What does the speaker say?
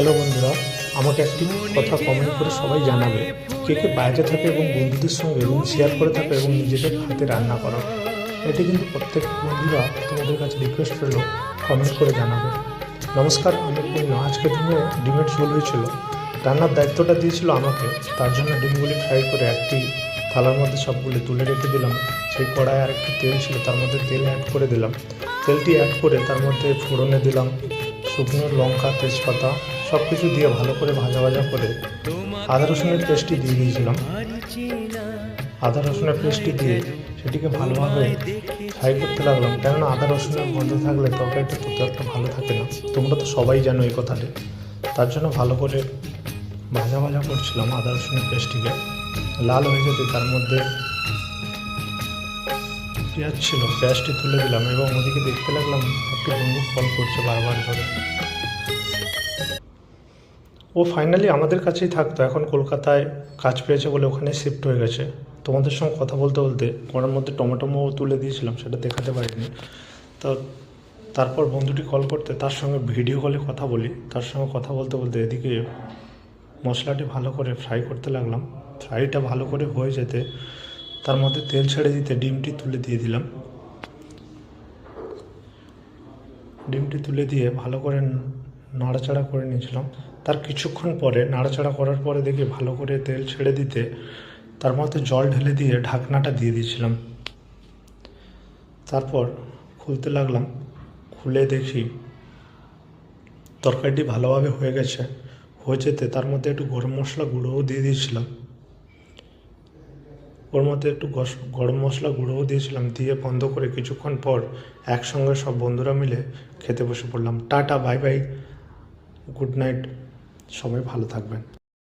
Hello বন্ধুরা, আমাকে একটি কথা কমেন্ট করে সবাই জানাবে কে কে বাইরে থাকে এবং বন্ধুদের সঙ্গে রুম শেয়ার করে থাকে এবং নিজেদের হাতে রান্না করো। এটি কিন্তু প্রত্যেক বন্ধুরা তোমাদের কাছে রিকোয়েস্ট রইল, কমেন্ট করে জানাবে। নমস্কার, আমি পূর্ণ। আজকের দিনে ডিমের ঝোল হয়েছিল। রান্নার দায়িত্বটা দিয়েছিল আমাকে। তার জন্য ডিমগুলি ফ্রাই করে একটি থালার মধ্যে সবগুলি তুলে রেখে দিলাম। সেই কড়ায় আর একটু তেল ছিল, তার মধ্যে তেল অ্যাড করে দিলাম। তেলটি অ্যাড করে তার মধ্যে ফোড়নে দিলাম শুকনো লঙ্কা, তেজপাতা, সব কিছু দিয়ে ভালো করে ভাজা ভাজা করে আদা রসুনের পেস্টটি দিয়ে দিয়েছিলাম। আদা রসুনের পেস্টটি দিয়ে সেটিকে ভালোভাবে ফ্রাই করতে লাগলাম, কেননা আদা রসুনের গন্ধ থাকলে তরকারিটা তত একটা ভালো থাকে না। তোমরা তো সবাই জানো এই কথাটি। তার জন্য ভালো করে ভাজা ভাজা করছিলাম আদা রসুনের পেস্টটিকে। লাল হয়ে যেতে তার মধ্যে পেঁয়াজ ছিল, পেঁয়াজটি তুলে দিলাম এবং ওদিকে দেখতে লাগলাম একটি বন্ধু কল করছে বারবার ধরে। ও ফাইনালি আমাদের কাছেই থাকতো, এখন কলকাতায় কাজ পেয়েছে বলে ওখানে শিফট হয়ে গেছে। তোমাদের সঙ্গে কথা বলতে বলতে ওনার মধ্যে টমেটোমো তুলে দিয়েছিলাম, সেটা দেখাতে পারিনি। তো তারপর বন্ধুটি কল করতে তার সঙ্গে ভিডিও কলে কথা বলি। তার সঙ্গে কথা বলতে বলতে এদিকে মশলাটি ভালো করে ফ্রাই করতে লাগলাম। ফ্রাইটা ভালো করে হয়ে যেতে তার মধ্যে তেল ছেড়ে দিতে ডিমটি তুলে দিয়ে দিলাম। ডিমটি তুলে দিয়ে ভালো করে নাড়াচাড়া করে নিয়েছিলাম। তার কিছুক্ষণ পরে নাড়াচাড়া করার পরে দেখি ভালো করে তেল ছেড়ে দিতে তার মধ্যে জল ঢেলে দিয়ে ঢাকনাটা দিয়ে দিয়েছিলাম। তারপর খুলতে লাগলাম। খুলে দেখি তরকারিটি ভালোভাবে হয়ে গেছে। হয়ে যেতে তার মধ্যে একটু গরম মশলা গুঁড়োও দিয়ে দিয়েছিলাম। ওর মধ্যে একটু গরম মশলা গুঁড়োও দিয়েছিলাম। দিয়ে বন্ধ করে কিছুক্ষণ পর একসঙ্গে সব বন্ধুরা মিলে খেতে বসে পড়লাম। Tata, bye bye, good night, সবাই ভালো থাকবেন।